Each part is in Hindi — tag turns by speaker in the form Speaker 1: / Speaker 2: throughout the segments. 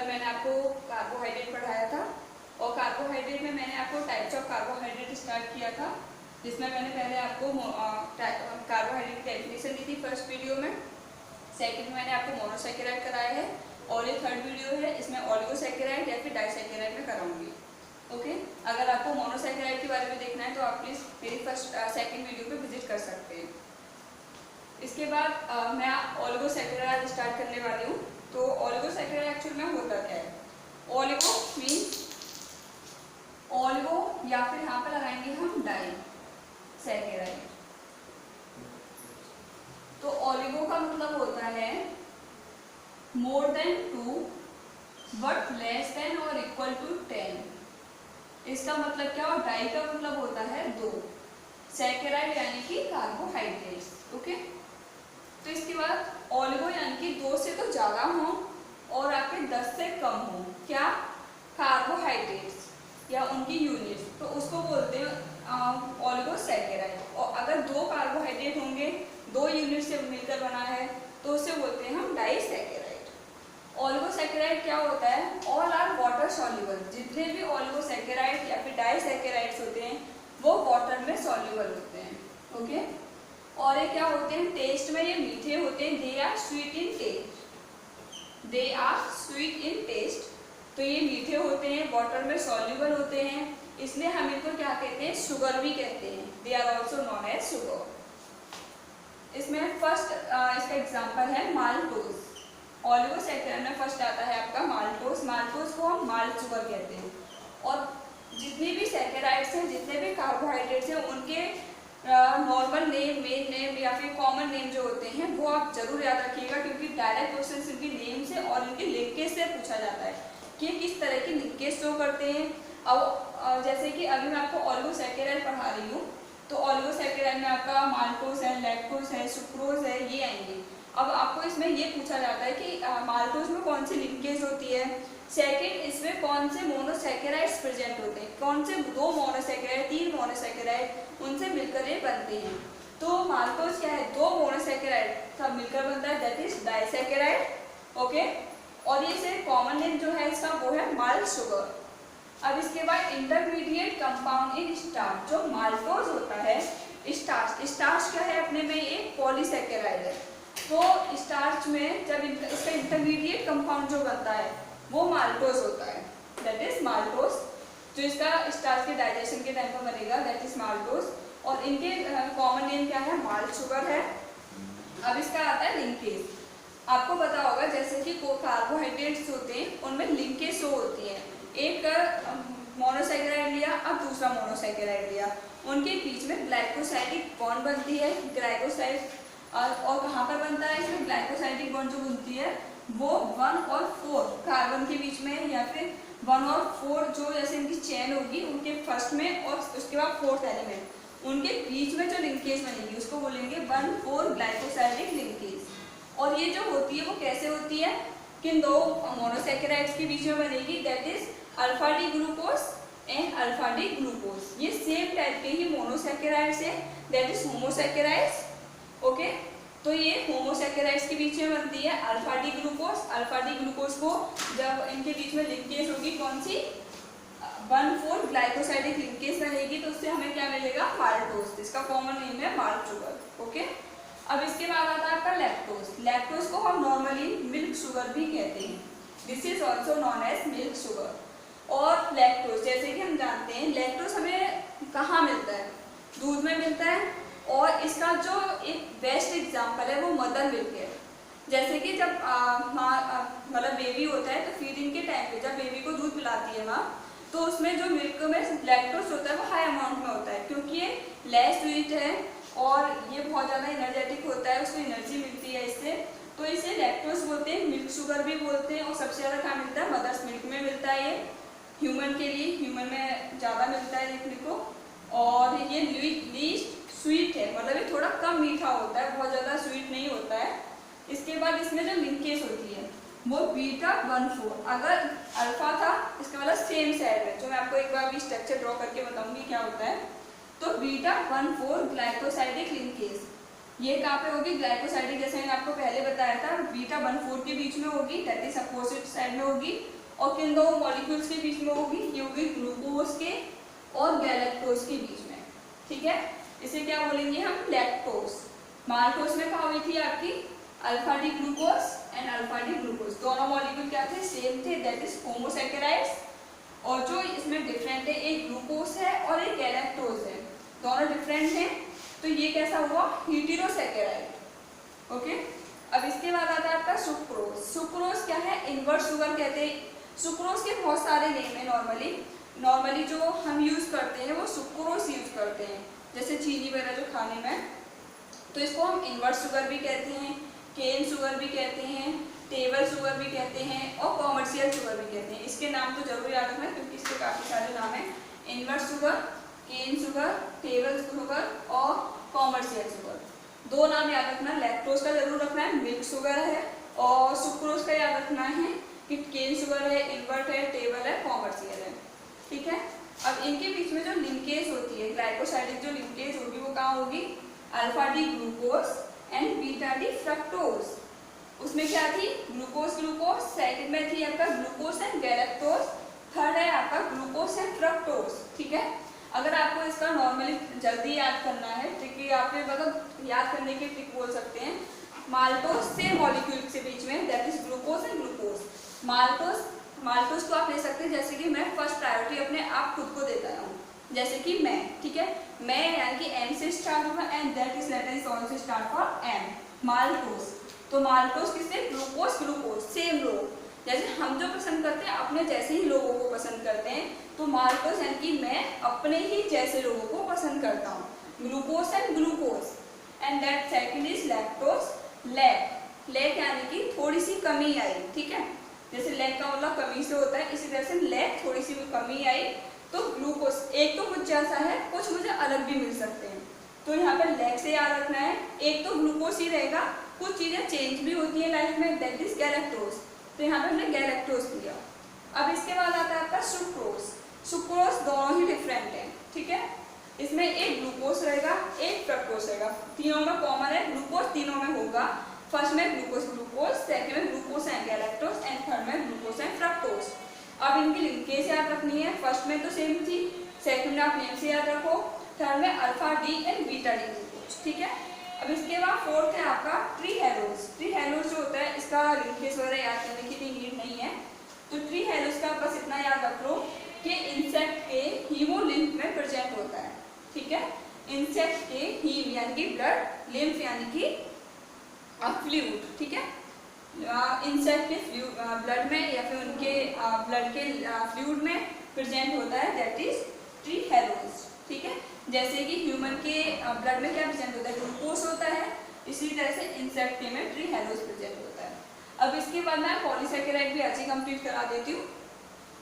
Speaker 1: कल मैंने आपको कार्बोहाइड्रेट पढ़ाया था और कार्बोहाइड्रेट में मैंने आपको टाइप्स ऑफ कार्बोहाइड्रेट स्टार्ट किया था, जिसमें मैंने पहले आपको कार्बोहाइड्रेट की डेफिनेशन दी थी फर्स्ट वीडियो में। सेकंड में मैंने आपको मोनोसैकेराइड कराया है और ये थर्ड वीडियो है, इसमें ओलिगोसैकेराइड या फिर डाइसैकेराइड में कराऊंगी। ओके, अगर आपको मोनोसैकेराइड के बारे में देखना है तो आप प्लीज़ मेरी सेकंड वीडियो पे विजिट कर सकते हैं। इसके बाद मैं ओलिगोसैकेराइड स्टार्ट करने वाली हूँ। तो ओलिगोसैकेराइड एक्चुअल में होता क्या है? ओलिगो मीन्स ओलिगो या फिर यहाँ पे लगाएंगे हम डाइसैकेराइड। तो ओलिगो का मतलब होता है more than 2 but less than और इक्वल टू 10। इसका मतलब क्या? और डाई का मतलब होता है 2, सैकेराइड यानी कि कार्बोहाइड्रेट्स। ओके, तो इसके बाद ओलिगो यानी कि 2 से तो ज़्यादा हो और आपके 10 से कम हो क्या? कार्बोहाइड्रेट्स या उनकी यूनिट्स, तो उसको बोलते हैं ओलिगोसैकेराइड। और अगर 2 कार्बोहाइड्रेट होंगे 2 यूनिट से मिलकर बना है तो उसे बोलते हैं हम डाइसैकेराइड। ओलिगोसैकेराइड क्या होता है? All are water soluble. जितने भी ओलिगोसैकेराइड या फिर डाइसैकेराइड्स होते हैं वो वाटर में सॉल्युबल होते हैं। ओके, और ये क्या होते हैं? टेस्ट में ये मीठे होते हैं। They are sweet in taste, they are sweet in taste. तो ये मीठे होते हैं, वाटर में सॉल्युबल होते हैं, इसलिए हम इनको क्या कहते हैं? शुगर भी कहते हैं। They are also known as sugar. इसमें फर्स्ट इसका एग्जाम्पल है माल्टोज। ओलिगोसैकेराइड में फर्स्ट आता है आपका माल्टोज। माल्टोज को हम माल्ट शुगर कहते हैं। और जितनी भी सैकेराइड्स हैं, जितने भी कार्बोहाइड्रेट्स हैं, उनके नॉर्मल नेम, मेन नेम या फिर कॉमन नेम जो होते हैं वो आप जरूर याद रखिएगा, क्योंकि डायरेक्ट क्वेश्चन इनके नेम से और इनके लिंकेज से पूछा जाता है कि किस तरह की लिंकेज शो करते हैं। अब जैसे कि अभी मैं आपको ओलिगोसैकेराइड पढ़ा रही हूँ, तो ओलिगोसैकेराइड में आपका माल्टोज है, लैक्टोज है, सुक्रोज है, ये आएंगे। अब आपको इसमें ये पूछा जाता है कि माल्टोज में कौन सी लिंकेज होती है, सेकंड इसमें कौन से मोनोसैकेराइड्स प्रेजेंट होते हैं, कौन से 2 मोनोसैकेराइड 3 मोनोसैकेराइड उनसे मिलकर ये बनते हैं। तो माल्टोज क्या है? 2 मोनोसैकेराइड सब मिलकर बनता है, दैट इज डाइसैकेराइड। ओके, और ये से कॉमन नेम जो है इसका वो है माल्ट शुगर। अब इसके बाद इंटरमीडिएट कंपाउंड इन स्टार्च, जो माल्टोज होता है स्टार्च। स्टार्च क्या है? अपने में एक पॉलीसैकेराइड है। तो स्टार्च में जब इसका इंटरमीडिएट कंपाउंड जो बनता है वो माल्टोज होता है, दैट इज माल्टोज। जो इसका स्टार्च के डाइजेशन के टाइम पर बनेगा, दैट इज माल्टोज। और इनके कॉमन नेम क्या है? माल्ट शुगर है। अब इसका आता है लिंकेज। आपको पता होगा जैसे कि कार्बोहाइड्रेट्स होते हैं उनमें लिंकेज शो होती है। एक मोनोसैकेराइड लिया, अब दूसरा मोनोसैकेराइड लिया, उनके बीच में ग्लाइकोसाइडिक बॉन्ड बनती है, ग्लाइकोसाइड। और कहाँ पर बनता है? इसमें ग्लाइकोसाइडिक बॉन्ड जो बनती है वो 1 और 4 कार्बन के बीच में, या फिर 1 और 4 जो जैसे इनकी चेन होगी उनके फर्स्ट में और उसके बाद 4th एलिमेंट, उनके बीच में जो लिंकेज बनेगी उसको बोलेंगे 1,4 ग्लाइकोसाइडिक लिंकेज। और ये जो होती है वो कैसे होती है? किन 2 मोनोसैकेराइड्स के बीच में बनेगी, that is alpha D glucose and alpha D glucose. ये सेम टाइप के ही मोनोसैकेराइड्स है, दैट इज होमोसैकेराइड्स। ओके, तो ये होमोसैकेराइड्स के बीच में बनती है alpha D glucose. Alpha D glucose को जब इनके बीच में लिंकेज होगी कौन सी? 1,4 ग्लाइकोसाइडिक लिंकेज बनेगी, तो उससे हमें क्या मिलेगा? माल्टोज। इसका कॉमन नेम है माल्ट शुगर। ओके, अब इसके बाद आता है आपका लैक्टोज। लैक्टोज को हम नॉर्मली मिल्क शुगर भी कहते हैं, this is also known as milk sugar. और लैक्टोज जैसे कि हम जानते हैं, लैक्टोज हमें कहाँ मिलता है? दूध में मिलता है। और इसका जो एक बेस्ट एग्जाम्पल है वो मदर मिल्क है। जैसे कि जब मतलब बेबी होता है तो फीडिंग के टाइम पे जब बेबी को दूध पिलाती है माँ, तो उसमें जो मिल्क में लैक्टोज होता है वो हाई अमाउंट में होता है, क्योंकि ये लेस स्वीट है और ये बहुत ज़्यादा एनर्जेटिक होता है, उसको एनर्जी मिलती है इससे, तो इसे लैक्टोज बोलते हैं, मिल्क शुगर भी बोलते हैं। और सबसे ज़्यादा कहाँ मिलता है? मदर्स मिल्क में मिलता है। ये ह्यूमन के लिए, ह्यूमन में ज़्यादा मिलता है देखने को। और ये लीस्ट स्वीट है, मतलब ये थोड़ा कम मीठा होता है, बहुत ज़्यादा स्वीट नहीं होता है। इसके बाद इसमें जो लिंकेज होती है वो बीटा 1,4। अगर अल्फा था, इसका मतलब सेम साइड है, जो मैं आपको एक बार भी स्ट्रक्चर ड्रॉ करके बताऊंगी क्या होता है। तो बीटा 1,4 ग्लाइकोसाइडिक लिंकेज, ये कहाँ पे होगी, ग्लाइकोसाइडिक, जैसे मैंने आपको पहले बताया था बीटा 1,4 के बीच में होगी, दैट इज अपोजिट साइड में होगी। और किन दो मॉलिक्यूल्स के बीच में होगी, ये होगी ग्लूकोज के और गैलेक्टोज के बीच में, ठीक है। इसे क्या बोलेंगे हम, लैक्टोज। माल्टोज में कहाँ हुई थी आपकी alpha D glucose and alpha D glucose, दोनों मॉलिक्यूल क्या थे, सेम थे, दैट इज होमोसैकेराइड्स। और जो इसमें डिफरेंट है, एक ग्लूकोज है और एक गैलेक्टोज है, दोनों डिफरेंट हैं, तो ये कैसा हुआ, हेटेरोसैकेराइड। ओके, अब इसके बाद आता है आपका सुक्रोज। सुक्रोज क्या है, इनवर्ट शुगर कहते हैं। सुक्रोज के बहुत सारे नेम है, नॉर्मली जो हम यूज करते हैं वो सुक्रोज यूज करते हैं, जैसे चीनी वगैरह जो खाने में, तो इसको हम इनवर्ट शुगर भी कहते हैं, केन शुगर भी कहते हैं, टेबल शुगर भी कहते हैं और कॉमर्शियल शुगर भी कहते हैं। इसके नाम तो जरूर याद रखना क्योंकि इसके काफी सारे नाम हैं, invert sugar, cane sugar, table sugar और कॉमर्शियल शुगर। दो नाम याद रखना, लैक्टोज का जरूर रखना है, मिल्क शुगर है, और सुक्रोज का याद रखना है कि केन शुगर है, इनवर्ट है, टेबल है, कॉमर्शियल है, ठीक है। अब इनके बीच में जो लिंकेज होती है, ग्लाइकोसाइडिक जो लिंकेज होगी वो कहाँ होगी, alpha D glucose and beta D fructose. उसमें क्या थी, ग्लूकोज ग्लूकोज, सेकंड में थी आपका ग्लूकोज एंड गैलेक्टोज, थर्ड है आपका ग्लूकोज एंड फ्रक्टोज, ठीक है। अगर आपको इसका नॉर्मली जल्दी याद करना है, ट्रिक आप मतलब याद करने की ट्रिक बोल सकते हैं, माल्टोज से मॉलिक्यूल के बीच में, that is glucose and glucose. Maltose को आप ले सकते हैं, जैसे कि मैं फर्स्ट प्रायोरिटी अपने आप खुद को देता हूँ, जैसे कि मैं, ठीक है, मैं यानी कि एम से स्टार्ट होगा and that is letter is also start for M, maltose. तो माल्टोज किससे, ग्लूकोज ग्लूकोज, सेम लोग, जैसे हम जो पसंद करते हैं अपने जैसे ही लोगों को पसंद करते हैं, तो माल्टोज यानी कि मैं अपने ही जैसे लोगों को पसंद करता हूँ, glucose and glucose. And that second is lactose, lac यानी कि थोड़ी सी कमी आई, ठीक है, जैसे लैक का मतलब कमी से होता है, इसी तरह से लैक थोड़ी सी कमी आई, तो ग्लूकोज एक तो मुझ जैसा है, कुछ मुझे अलग भी मिल सकते हैं, तो यहाँ पर लैक से याद रखना है, एक तो ग्लूकोज ही रहेगा, कुछ चीजें चेंज भी होती है लाइफ में, दैट इज गैलेक्टोज, तो यहाँ पे हमने गैलेक्टोज लिया। अब इसके बाद आता है आपका सुक्रोज। सुक्रोज दोनों ही डिफरेंट है, ठीक है, इसमें एक ग्लूकोज रहेगा, एक फ्रक्टोज रहेगा, तीनों में कॉमन है, ग्लूकोज तीनों में होगा, फर्स्ट में ग्लूकोज ग्लूकोज, सेकंड में glucose and galactose and third में ग्लूकोज एंड फ्रक्टोज। अब इनकी लिंकेज याद रखनी है, फर्स्ट में तो सेम थी, सेकंड में आप नेम से याद रखो, थर्ड में alpha D and beta D glucose, ठीक है। अब इसके बाद फोर्थ है आपका ट्री हेलोज। ट्री हेलोज जो होता है इसका लिंकेज वगैरह याद करने की नीड नहीं है, तो ट्री हेलोज का बस इतना याद रख लो कि इंसेक्ट के हीमोलिम्फ में प्रेजेंट होता है, ठीक है, इंसेक्ट के हीम यानी कि ब्लड, लिम्फ यानी कि फ्लूइड, ठीक है, इंसेक्ट के ब्लड में या फिर उनके ब्लड के फ्लूइड में प्रेजेंट होता है, दैट इज ट्री हेलोज, ठीक है। जैसे कि ह्यूमन के ब्लड में क्या प्रेजेंट होता है, ग्लूकोज होता है, इसी तरह से इंसेक्ट के में ट्री हेलोज प्रेजेंट होता है। अब इसके बाद मैं पॉलीसैकेराइड भी आज ही कंप्लीट करा देती हूँ।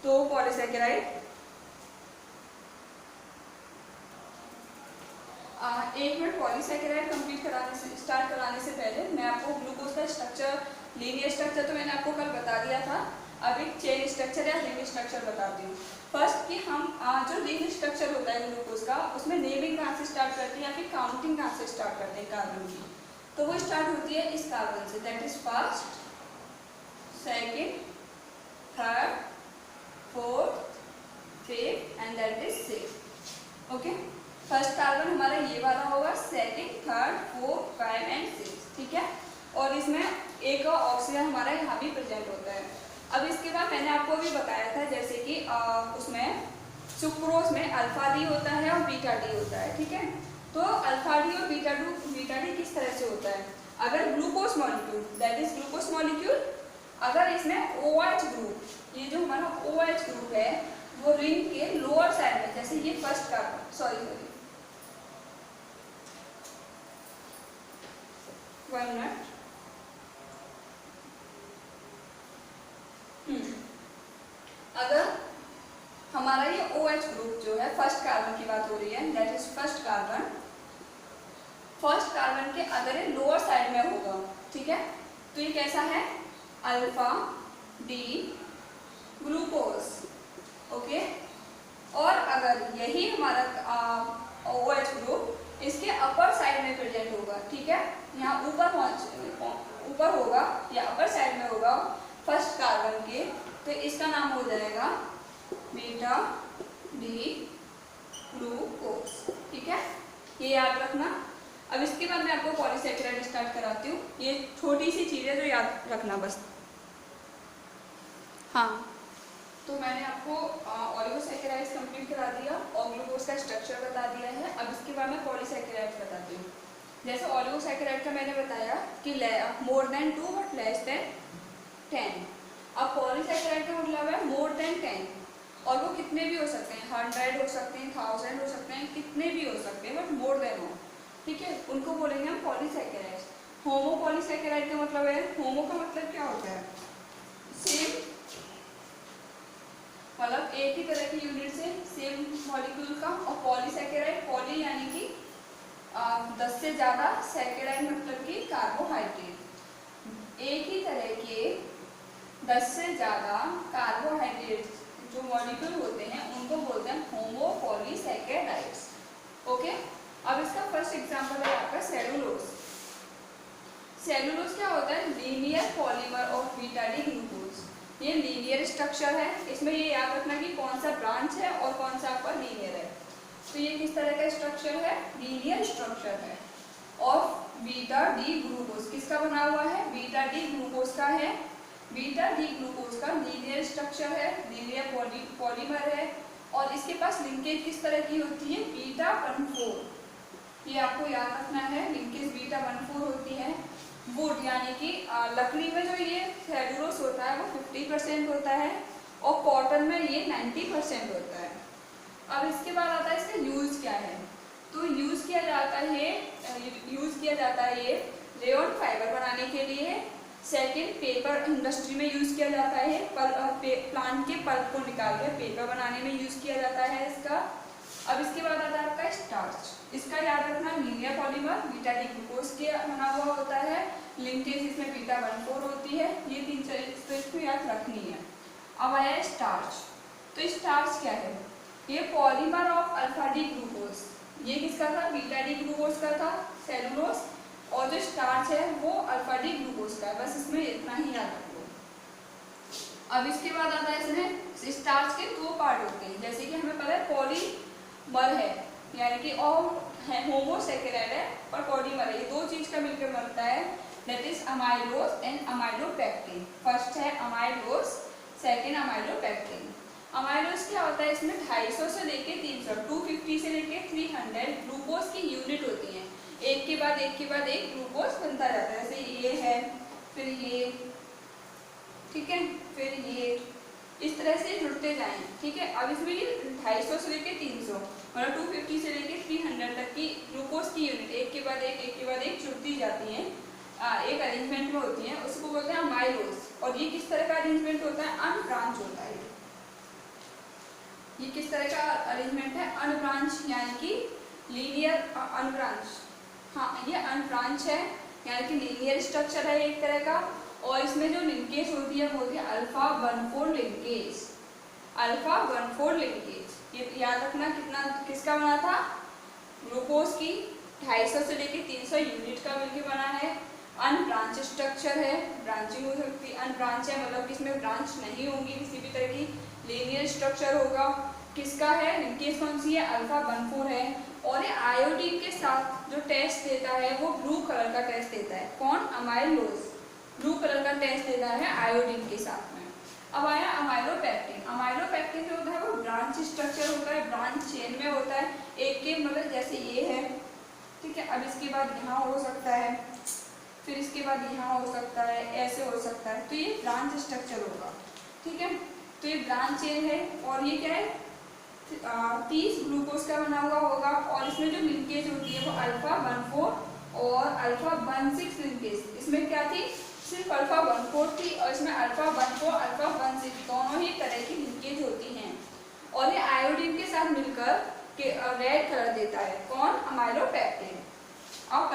Speaker 1: तो पॉलीसैकेराइड, एक मिनट, पॉलीसैकेराइड कंप्लीट कराने से स्टार्ट कराने से पहले मैं आपको ग्लूकोज का स्ट्रक्चर, लीनियर स्ट्रक्चर तो मैंने आपको कल बता दिया था, अब एक चेन स्ट्रक्चर या रिंग स्ट्रक्चर बताती हूँ। फर्स्ट कि हम जो रिंग स्ट्रक्चर होता है ग्लूकोज का, उसमें नेमिंग कहाँ से स्टार्ट करते हैं या फिर काउंटिंग कहाँ से स्टार्ट करते हैं कार्बन की, तो वो स्टार्ट होती है इस कार्बन से, that is first, second, third, fourth, fifth and that is sixth. Okay, first carbon हमारा ये वाला होगा, सेकेंड, थर्ड, फोर्थ, 5 एंड 6, ठीक है, और इसमें एक ऑक्सीजन हमारा यहाँ भी प्रेजेंट होता है। अब इसके बाद मैंने आपको भी बताया था जैसे कि उसमें सुक्रोज में अल्फा डी होता है और बीटा डी होता है, ठीक है, तो अल्फा डी और बीटा डी किस तरह से होता है, अगर glucose molecule, that is glucose molecule, अगर इसमें OH ग्रुप, ये जो हमारा OH ग्रुप है वो रिंग के लोअर साइड में, जैसे ये फर्स्ट कार्बन, सॉरी 1 मिनट, अगर हमारा ये OH ग्रुप जो है, फर्स्ट कार्बन की बात हो रही है, दैट इज फर्स्ट कार्बन के अगर ये लोअर साइड में होगा, ठीक है, तो ये कैसा है, अल्फा डी ग्लूकोज, ओके, और अगर यही हमारा OH ग्रुप इसके अपर साइड में प्रेजेंट होगा, ठीक है, यहाँ ऊपर होगा या अपर साइड में होगा फर्स्ट कार्बन के, तो इसका नाम हो जाएगा बीटा डी ग्लूकोज, ठीक है, ये याद रखना। अब इसके बाद मैं आपको पॉलीसैकेराइड स्टार्ट कराती हूँ। ये छोटी सी चीज़ है जो याद रखना बस। हाँ, तो मैंने आपको ओलिगोसैकेराइड्स कंप्लीट करा दिया और ग्लूकोज का स्ट्रक्चर बता दिया है। अब इसके बाद मैं पॉलीसैकेराइड्स बताती हूँ। जैसे ओलिगोसैकेराइड का मैंने बताया कि more than 2 but less than 10। अब पॉलीसैकेराइड का मतलब है मोर देन 10, और वो कितने भी हो सकते हैं, 100 हो सकते हैं, 1000 हो सकते हैं, कितने भी हो सकते हैं, बट मोर देन हो, ठीक है, उनको बोलेंगे हम पॉलीसैकेराइड्स। होमो पॉलीसैकेराइड का मतलब है, होमो का मतलब क्या होता है, सेम, मतलब एक ही तरह की यूनिट से सेम मॉलिक्यूल का, और पॉलीसैकेराइड, पॉली यानी कि 10 से ज़्यादा, सैकेराइड मतलब कि कार्बोहाइड्रेट, एक ही तरह के 10 से ज़्यादा कार्बोहाइड्रेट जो मॉलिक्यूल होते हैं उनको बोलते हैं होमो पॉलीसैकेराइड्स। ओके, अब इसका फर्स्ट एग्जांपल है आपका सेलुलोज। सेलुलोज क्या होता है, linear polymer of beta D glucose. ये लीनियर स्ट्रक्चर है, इसमें ये याद रखना कि कौन सा ब्रांच है और कौन सा आपका लीनियर है। तो ये किस तरह का स्ट्रक्चर है, लीनियर स्ट्रक्चर है, और बीटा डी ग्लूकोज किसका बना हुआ है, बीटा डी ग्लूकोज का है। बीटा डी ग्लूकोज का लीनियर स्ट्रक्चर है, लीनियर पॉलीमर है, और इसके पास लिंकेज किस तरह की होती है, बीटा 1,4। ये आपको याद रखना है, लिंकेज बीटा 1,4 होती है। वुड यानी कि लकड़ी में जो ये सेलुलोज होता है वो 50% होता है, और कॉटन में ये 90% होता है। अब इसके बाद आता है इसका यूज क्या है, तो यूज किया जाता है ये रेयन फाइबर बनाने के लिए। सेकेंड, पेपर इंडस्ट्री में यूज किया जाता है, प्लांट के पल्प को निकाल कर पेपर बनाने में यूज किया जाता है इसका। अब इसके बाद आता है आपका स्टार्च। इसका याद रखना, linear polymer beta D glucose के बना हुआ होता है, लिंकेज इसमें बीटा 1,4 होती है, ये 3 चीजें इसको याद रखनी है। अब आया स्टार्च। तो स्टार्च क्या है, ये polymer of alpha D glucose. ये किसका था, बीटा डी ग्लूकोज का था सेलुलोज, और जो स्टार्च है वो अल्फा डी ग्लूकोज का है। बस इसमें इतना ही याद रखो। अब इसके बाद आता है इसमें स्टार्च के 2 पार्ट होते हैं, जैसे कि हमें पता है पॉलीमर है यानी कि होमोसैकेराइड है, और पॉलीमर है, ये 2 चीज का मिलकर बनता है, that is amylose and amylopectin. First है अमाइलोज, सेकेंड अमाइलोपेक्टिन। अमाइलोज क्या होता है, इसमें 250 से लेके 300, 250 से लेके 300 ग्लूकोज की यूनिट होती है। एक के बाद एक ग्लूकोज बनता जाता है, जैसे ये है, फिर ये, ठीक है, फिर ये, इस तरह से जुड़ते जाएं, ठीक है। अब इसमें ये 250 से लेके 300, मतलब 250 से लेके 300 तक की ग्लूकोज की यूनिट एक के बाद एक जुड़ती जाती हैं, एक अरेंजमेंट में होती हैं, उसको बोलते हैं अमाइलोज। और ये किस तरह का अरेंजमेंट होता है, अनब्रांच होता है। ये किस तरह का अरेंजमेंट है, अनब्रांच यानी कि लीनियर अनब्रांच। हाँ, ये अनब्रांच है यानी कि लीनियर स्ट्रक्चर है एक तरह का, और इसमें जो लिंकेज होती है वो होती है अल्फा 1,4 लिंकेज। अल्फा 1,4 लिंकेज ये याद रखना, किसका बना था, ग्लूकोज की 250 से लेके 300 यूनिट का मिलकर बना है। अनब्रांच स्ट्रक्चर है, ब्रांचिंग हो सकती है, अनब्रांच है मतलब कि इसमें ब्रांच नहीं होंगी किसी भी तरह की, लीनियर स्ट्रक्चर होगा। किसका है, लिंकेज कौन सी है, अल्फा 1,4 है। और ये आयोडीन के साथ जो टेस्ट देता है वो ब्लू कलर का टेस्ट देता है, कौन, अमाइलोज, ब्लू कलर का टेस्ट देता है आयोडीन के साथ में। अब आया अमाइलोपेक्टिन। अमाइलोपेक्टिन जो होता है वो ब्रांच स्ट्रक्चर होता है, ब्रांच चेन में होता है, एक के मतलब जैसे ये है, ठीक है। अब इसके बाद यहाँ हो सकता है, फिर इसके बाद यहाँ हो सकता है, ऐसे हो सकता है, तो ये ब्रांच स्ट्रक्चर होगा, ठीक है। तो ये ब्रांच चेन है, और ये क्या है, 30 ग्लूकोज का बना हुआ होगा, और इसमें जो लिंकेज होती है वो अल्फा 1,4 और अल्फा 1,6 लिंकेज। इसमें क्या थी, सिर्फ अल्फा 1,4 थी, और इसमें अल्फा 1,4 अल्फा 1,6 दोनों ही तरह की लिंकेज होती हैं, और ये आयोडीन के साथ मिलकर रेड कलर देता है, कौन, अमाइलोपेक्टिन। अब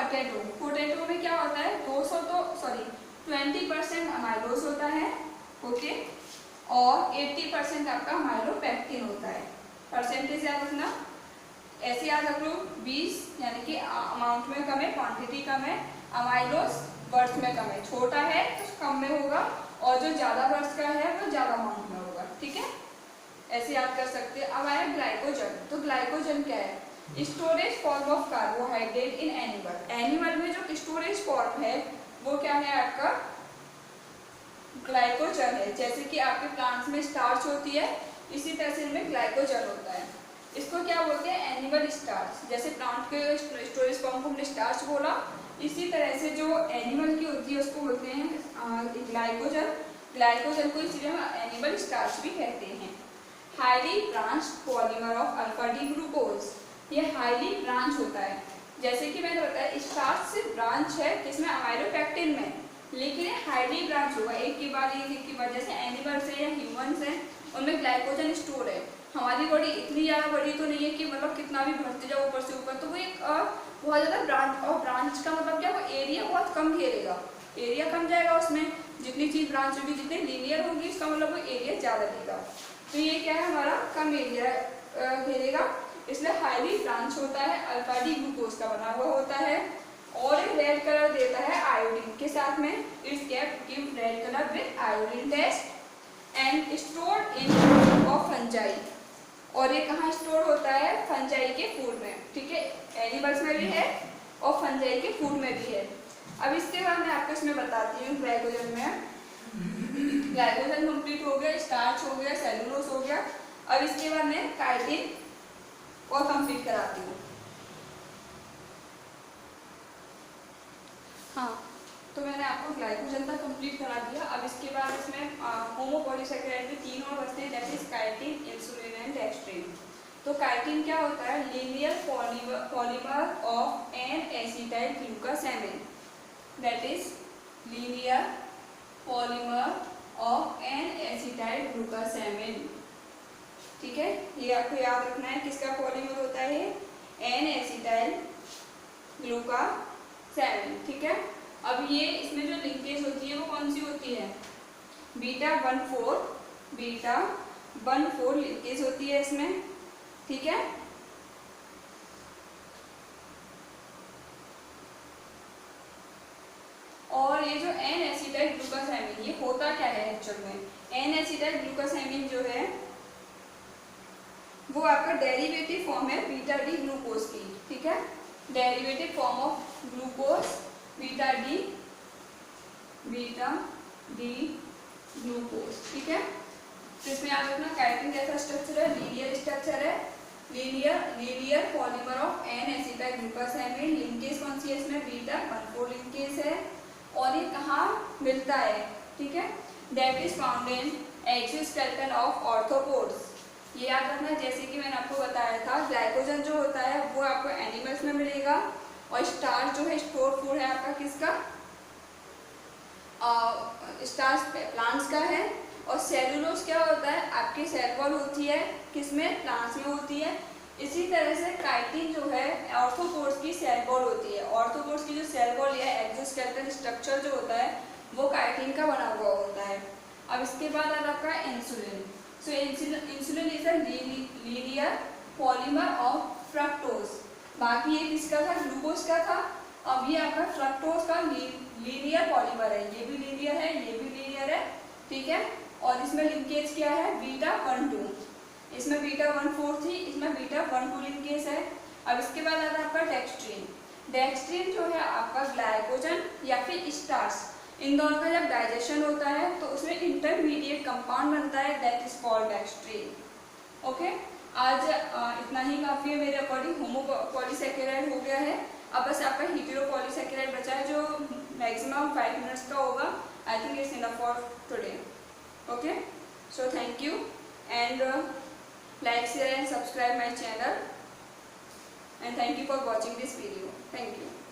Speaker 1: पोटैटो में क्या होता है, 20% अमाइलोज होता है, ओके, और 80% आपका अमाइलोपेक्टिन होता है। परसेंटेज याद रखना, ऐसे याद रख लो 20 यानी कि अमाउंट में कम है, क्वांटिटी कम है, अमाइलोज वर्थ में कम है, छोटा है तो कम में होगा और जो ज्यादा वर्थ का है वो ज्यादा अमाउंट में होगा। ठीक है, ऐसे याद कर सकते हैं। अब आया ग्लाइकोजन। तो ग्लाइकोजन क्या है? Storage form of carbohydrate in animal. Animal में जो स्टोरेज फॉर्म है वो क्या है आपका ग्लाइकोजन है। जैसे कि आपके प्लांट्स में स्टार्च होती है, इसी तरह से इनमें ग्लाइकोजन होता है। इसको क्या बोलते हैं? Animal starch. जैसे प्लांट के स्टोरेज फॉर्म को हमने स्टार्च बोला, इसी तरह से जो एनिमल की होती है उसको बोलते हैं ग्लाइकोजन। ग्लाइकोजन को इसलिए हम एनिमल स्टार्च भी कहते हैं। Highly branch polymer of alpha D glucose. ये हाईली ब्रांच होता है। जैसे कि मैंने बताया स्टार्च से ब्रांच है किसमें? अमाइलोपेक्टिन में, लेकिन ये हाईली ब्रांच होगा, एक के बाद एक के बाद। जैसे एनिमल्स है या ह्यूमंस है उनमें ग्लाइकोजन स्टोर है। हमारी बॉडी इतनी ज़्यादा बड़ी तो नहीं है कि मतलब कितना भी भरते जाओ ऊपर से ऊपर, तो वो एक बहुत ज़्यादा ब्रांच। और ब्रांच का मतलब क्या? वो एरिया बहुत कम घेरेगा, एरिया कम जाएगा उसमें। जितनी चीज़ ब्रांच होगी, जितनी लीनियर होगी, उसका मतलब वो एरिया ज़्यादा लेगा। तो ये क्या है? हमारा कम एरिया घेरेगा, इसलिए हाईली ब्रांच होता है, अल्फा डी ग्लूकोज का बना हुआ होता है। और एक रेड कलर देता है आयोडीन के साथ में। It's kept give red colour with iodine test and stored in of fungi. और ये कहाँ स्टोर होता है? फंजाई के फूड में। ठीक है, एनिमल्स में भी है और फंजाई के फूड में भी है। अब इसके बाद मैं आपको इसमें बताती हूँ ग्लाइकोजन में। ग्लाइकोजन कंप्लीट हो गया, स्टार्च हो गया, सेलुलोज हो गया। अब इसके बाद मैं काइटिन और कंप्लीट कराती हूँ। हाँ, तो मैंने आपको ग्लाइकोजन तक कंप्लीट करा दिया। अब इसके बाद इसमें होमोपॉलीसैकेराइड में 3 और बचते हैं, that is chitin, insulin and dextrin. तो काइटिन क्या होता है? Linear polymer of N acetyl glucosamine. That is linear polymer of N acetyl glucosamine. ठीक है, ये आपको याद रखना है किसका पॉलीमर होता है? N acetyl glucosamine. ठीक है, अब ये इसमें जो लिंकेज होती है वो कौन सी होती है? बीटा 1,4 लिंकेज होती है इसमें। ठीक है, और ये जो एन एसिटाइल ग्लूकोसामिन ये होता क्या है एक्चुअल में? एन एसिटाइल ग्लूकोसामिन जो है वो आपका डेरिवेटिव फॉर्म है बीटा डी ग्लूकोज की। ठीक है, derivative form of glucose beta D glucose. ठीक है, तो इसमें याद रखना काइटिन कैसा स्ट्रक्चर है? लीनियर स्ट्रक्चर है, linear polymer of N acetyl glucosamine. Linkage कौन सी है इसमें? बीटा 1,4 लिंकेज है। और ये कहाँ मिलता है? ठीक है, that is found in exoskeleton of arthropods. ये याद रखना, जैसे कि मैंने आपको बताया था ग्लाइकोजन जो होता है वो आपको एनिमल्स में मिलेगा, और स्टार्च जो है स्टोर फूड है आपका किसका? स्टार्च प्लांट्स का है। और सेलुलोज क्या होता है? आपकी सेल वॉल होती है किसमें? प्लांट्स में होती है। इसी तरह से काइटिन जो है ऑर्थ्रोपोड्स की सेल वॉल होती है। ऑर्थ्रोपोड्स की जो सेल वॉल या एक्सोस्केलेटन स्ट्रक्चर जो होता है वो काइटिन का बना हुआ होता है। अब इसके बाद आ आपका insulin. So insulin is a linear polymer of fructose. बाकी ये किसका था? ग्लूकोज का था। अब ये आपका फ्रक्टोज का लीनियर पॉलीमर है, ये भी लीनियर है, ये भी लीनियर है। ठीक है, और इसमें लिंकेज क्या है? बीटा 1,2। इसमें बीटा 1,4 थी, इसमें बीटा 1,2 लिंकेज है। अब इसके बाद आता है आपका डेक्स्ट्रिन। डेक्स्ट्रिन जो है आपका ग्लाइकोजन या फिर स्टार्च, इन दोनों का जब डाइजेशन होता है तो उसमें इंटरमीडिएट कंपाउंड बनता है, that is called dextrin. Okay, आज इतना ही काफ़ी है मेरे अकॉर्डिंग। होमोपॉलीसैकेराइड हो गया है, अब बस आपका हेटेरोपॉलीसैकेराइड बचा है जो मैक्सिमम 5 मिनट्स का होगा। I think it's enough for today. Okay, so thank you and like, share and subscribe my channel, and thank you for watching this video. Thank you.